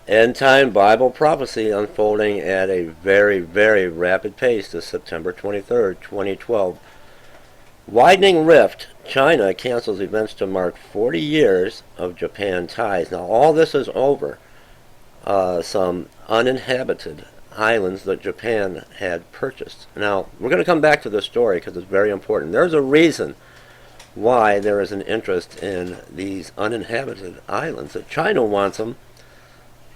End-time Bible prophecy unfolding at a very, very rapid pace this September 23rd, 2012. Widening rift. China cancels events to mark 40 years of Japan ties. Now, all this is over some uninhabited islands that Japan had purchased. Now, we're going to come back to this story because it's very important. There's a reason why there is an interest in these uninhabited islands. That China wants them.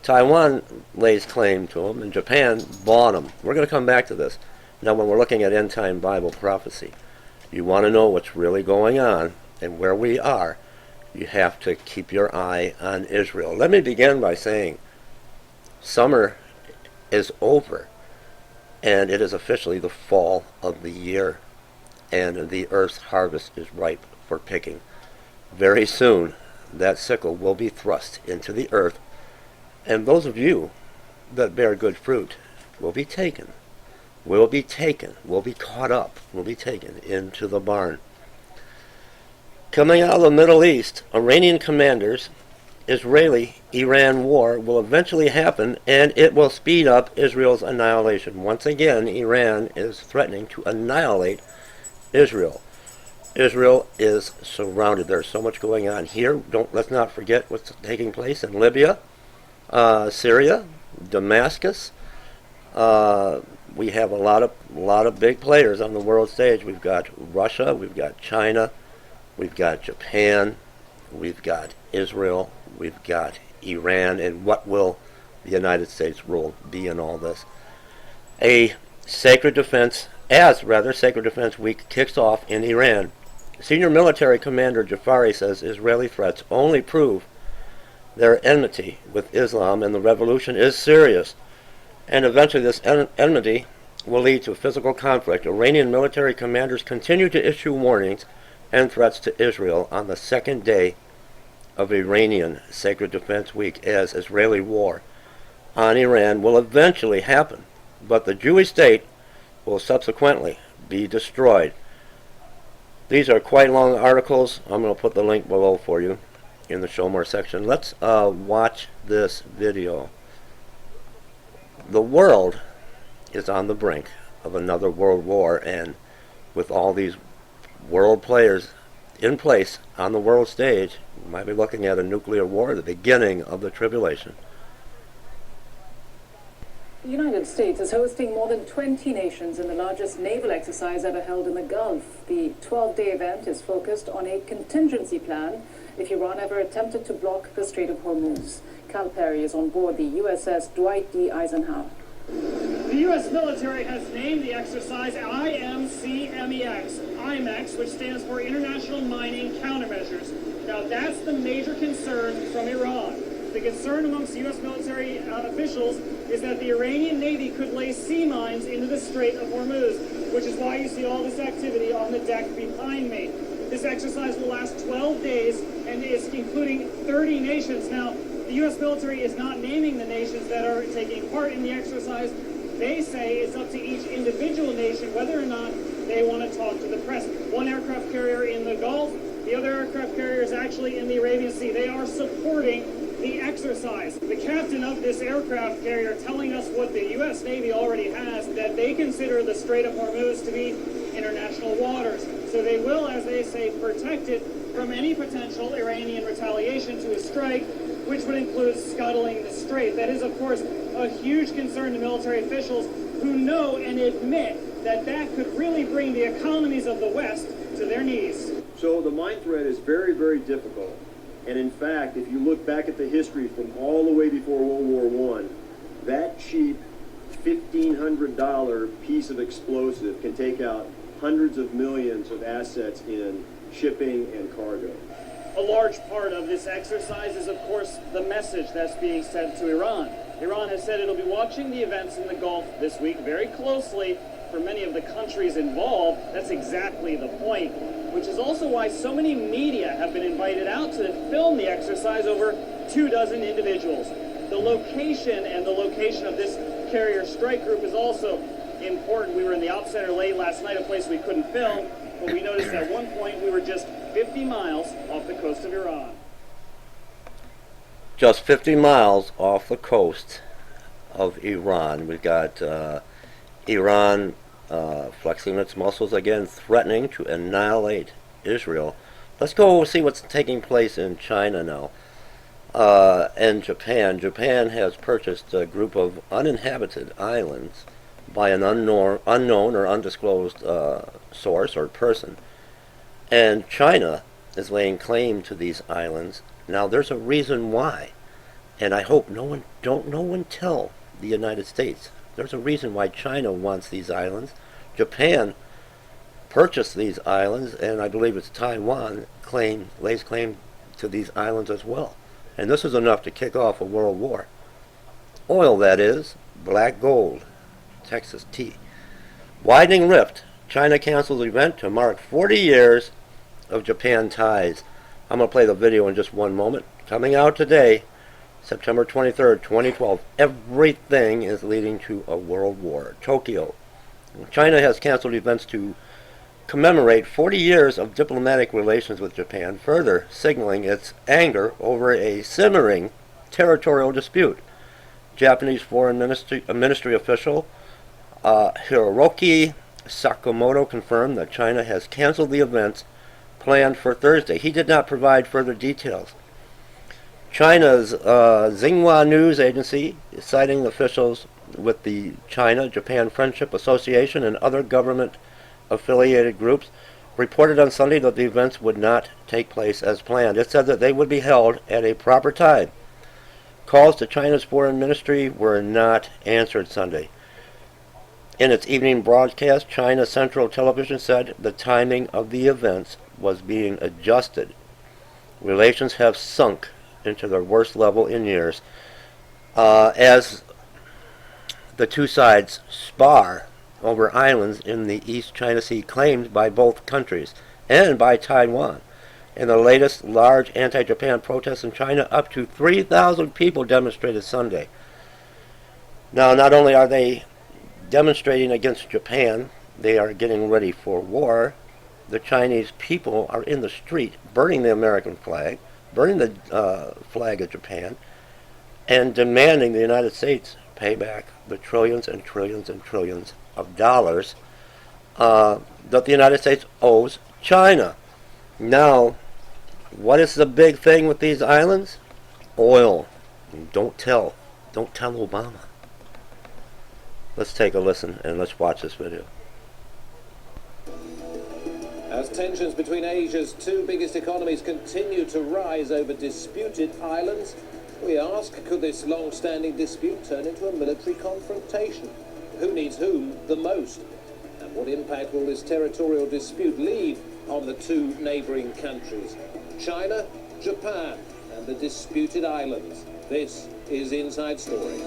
Taiwan lays claim to them, and Japan bought them. We're going to come back to this. Now, when we're looking at end-time Bible prophecy, you want to know what's really going on and where we are, you have to keep your eye on Israel. Let me begin by saying summer is over, and it is officially the fall of the year, and the earth's harvest is ripe for picking. Very soon, that sickle will be thrust into the earth, and those of you that bear good fruit will be taken, will be caught up, will be taken into the barn. Coming out of the Middle East, Iranian commanders, Israeli-Iran war will eventually happen, and it will speed up Israel's annihilation. Once again, Iran is threatening to annihilate Israel. Israel is surrounded. There's so much going on here. Let's not forget what's taking place in Libya, Syria, Damascus. We have a lot of big players on the world stage. We've got Russia, we've got China, we've got Japan, we've got Israel, we've got Iran, and what will the United States role be in all this? Sacred Defense Week kicks off in Iran. Senior military commander Jafari says Israeli threats only prove their enmity with Islam, and the revolution is serious. And eventually this enmity will lead to physical conflict. Iranian military commanders continue to issue warnings and threats to Israel on the second day of Iranian Sacred Defense Week, as Israeli war on Iran will eventually happen, but the Jewish state will subsequently be destroyed. These are quite long articles. I'm going to put the link below for you in the Show More section. Let's watch this video. The world is on the brink of another world war, and with all these world players in place on the world stage, we might be looking at a nuclear war, the beginning of the tribulation. The United States is hosting more than 20 nations in the largest naval exercise ever held in the Gulf. The 12-day event is focused on a contingency plan if Iran ever attempted to block the Strait of Hormuz. Cal Perry is on board the USS Dwight D. Eisenhower. The U.S. military has named the exercise IMEX, which stands for International Mining Countermeasures. Now, that's the major concern from Iran. The concern amongst U.S. military officials is that the Iranian Navy could lay sea mines into the Strait of Hormuz, which is why you see all this activity on the deck behind me. This exercise will last 12 days and is including 30 nations. Now, the U.S. military is not naming the nations that are taking part in the exercise. They say it's up to each individual nation whether or not they want to talk to the press. One aircraft carrier in the Gulf, the other aircraft carrier is actually in the Arabian Sea. They are supporting the exercise. The captain of this aircraft carrier telling us what the U.S. Navy already has, that they consider the Strait of Hormuz to be international waters. So they will, as they say, protect it from any potential Iranian retaliation to a strike, which would include scuttling the strait. That is, of course, a huge concern to military officials who know and admit that that could really bring the economies of the West to their knees. So the mine threat is very, very difficult. And in fact, if you look back at the history from all the way before World War I, that cheap $1,500 piece of explosive can take out hundreds of millions of assets in shipping and cargo. A large part of this exercise is, of course, the message that's being sent to Iran. Iran has said it'll be watching the events in the Gulf this week very closely. For many of the countries involved, that's exactly the point, which is also why so many media have been invited out to film the exercise, over 24 individuals. The location of this carrier strike group is also important. We were in the Ops Center late last night, a place we couldn't film, but we noticed at one point we were just 50 miles off the coast of Iran. just 50 miles off the coast of Iran. We've got Iran flexing its muscles again, threatening to annihilate Israel. Let's go see what's taking place in China now. And Japan. Japan has purchased a group of uninhabited islands by an unknown or undisclosed source or person. And China is laying claim to these islands. Now, there's a reason why. And I hope no one tell the United States. There's a reason why China wants these islands. Japan purchased these islands, and I believe it's Taiwan lays claim to these islands as well. And this is enough to kick off a world war. Oil, that is. Black gold. Texas tea. Widening rift. China cancels event to mark 40 years of Japan ties. I'm going to play the video in just one moment. Coming out today, September 23rd, 2012. Everything is leading to a world war. Tokyo. China has canceled events to commemorate 40 years of diplomatic relations with Japan, further signaling its anger over a simmering territorial dispute. Japanese Foreign Ministry official Hiroki Sakamoto confirmed that China has canceled the events planned for Thursday. He did not provide further details. China's Xinhua news agency, citing officials with the China-Japan Friendship Association and other government-affiliated groups, reported on Sunday that the events would not take place as planned. It said that they would be held at a proper time. Calls to China's foreign ministry were not answered Sunday. In its evening broadcast, China Central Television said the timing of the events was being adjusted. Relations have sunk into their worst level in years as the two sides spar over islands in the East China Sea claimed by both countries and by Taiwan. In the latest large anti-Japan protests in China, up to 3,000 people demonstrated Sunday. Now, not only are they demonstrating against Japan, they are getting ready for war. The Chinese people are in the street burning the American flag, burning the flag of Japan, and demanding the United States pay back the trillions and trillions and trillions of dollars that the United States owes China. Now, what is the big thing with these islands? Oil. Don't tell Obama. Let's take a listen and let's watch this video. As tensions between Asia's two biggest economies continue to rise over disputed islands, we ask, could this long-standing dispute turn into a military confrontation? Who needs whom the most? And what impact will this territorial dispute leave on the two neighbouring countries? China, Japan, and the disputed islands. This is Inside Story.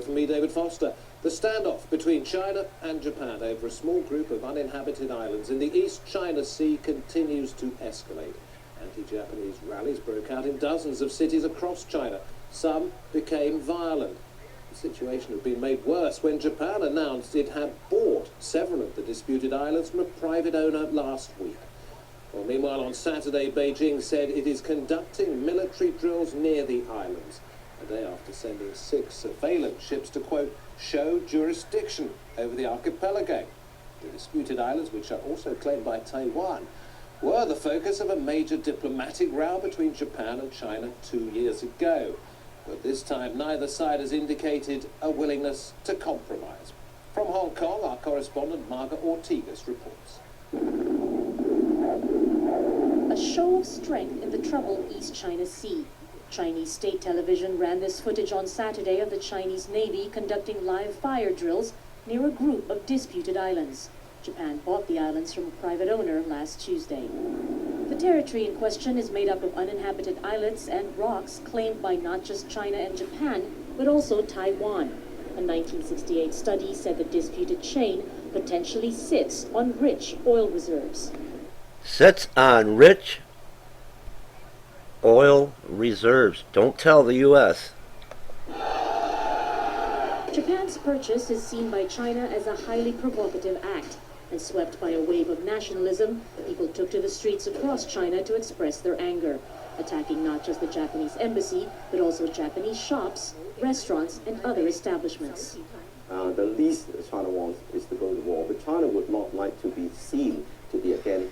From me, David Foster. The standoff between China and Japan over a small group of uninhabited islands in the East China Sea continues to escalate. Anti-Japanese rallies broke out in dozens of cities across China. Some became violent. The situation had been made worse when Japan announced it had bought several of the disputed islands from a private owner last week. Well, meanwhile, on Saturday, Beijing said it is conducting military drills near the islands, a day after sending 6 surveillance ships to, quote, show jurisdiction over the archipelago. The disputed islands, which are also claimed by Taiwan, were the focus of a major diplomatic row between Japan and China 2 years ago. But this time, neither side has indicated a willingness to compromise. From Hong Kong, our correspondent Margaret Ortigas reports. A show of strength in the troubled East China Sea. Chinese state television ran this footage on Saturday of the Chinese Navy conducting live fire drills near a group of disputed islands. Japan bought the islands from a private owner last Tuesday. The territory in question is made up of uninhabited islets and rocks claimed by not just China and Japan, but also Taiwan. A 1968 study said the disputed chain potentially sits on rich oil reserves. Sits on rich oil reserves. Don't tell the U.S. Japan's purchase is seen by China as a highly provocative act, and swept by a wave of nationalism, people took to the streets across China to express their anger, attacking not just the Japanese embassy, but also Japanese shops, restaurants, and other establishments. The least China wants is to go to war, but China would not like to be seen to be again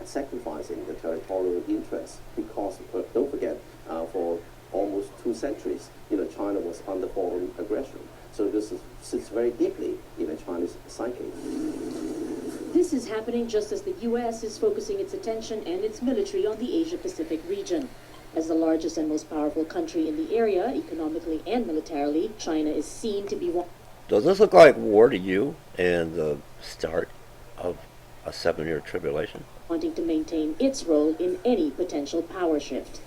sacrificing the territorial interests, because don't forget, for almost 2 centuries, China was under foreign aggression. So this sits very deeply in a Chinese psyche. This is happening just as the U.S. is focusing its attention and its military on the Asia-Pacific region. As the largest and most powerful country in the area, economically and militarily, China is seen to be one. Does this look like war to you and the start of a 7-year tribulation? Wanting to maintain its role in any potential power shift.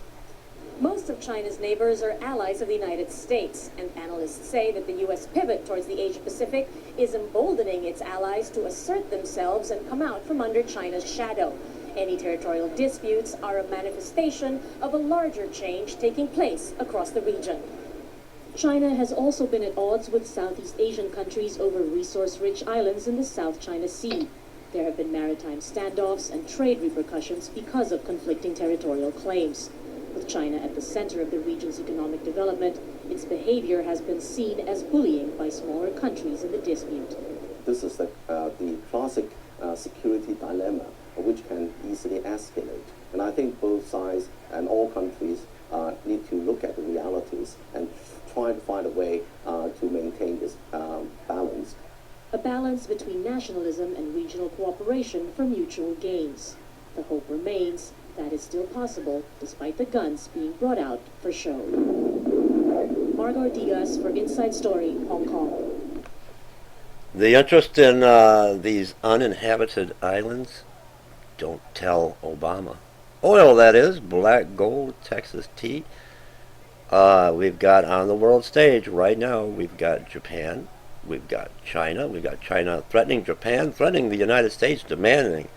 Most of China's neighbors are allies of the United States, and analysts say that the U.S. pivot towards the Asia-Pacific is emboldening its allies to assert themselves and come out from under China's shadow. Any territorial disputes are a manifestation of a larger change taking place across the region. China has also been at odds with Southeast Asian countries over resource-rich islands in the South China Sea. There have been maritime standoffs and trade repercussions because of conflicting territorial claims. With China at the center of the region's economic development, its behavior has been seen as bullying by smaller countries in the dispute. This is the classic security dilemma, which can easily escalate. And I think both sides and all countries need to look at the realities and try to find a way to maintain this balance. A balance between nationalism and regional cooperation for mutual gains. The hope remains that is still possible, despite the guns being brought out for show. Margot Diaz for Inside Story, Hong Kong. The interest in these uninhabited islands, don't tell Obama. Oil, that is, black gold, Texas tea. We've got on the world stage right now, we've got Japan, we've got China threatening Japan, threatening the United States, demanding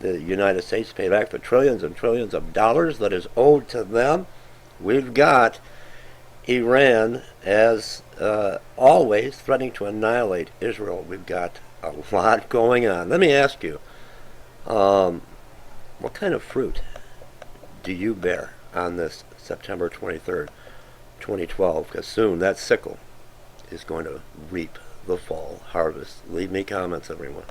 the United States pay back for trillions and trillions of dollars that is owed to them. We've got Iran, as always, threatening to annihilate Israel. We've got a lot going on. Let me ask you, what kind of fruit do you bear on this September 23rd, 2012? Because soon that sickle is going to reap the fall harvest. Leave me comments, everyone.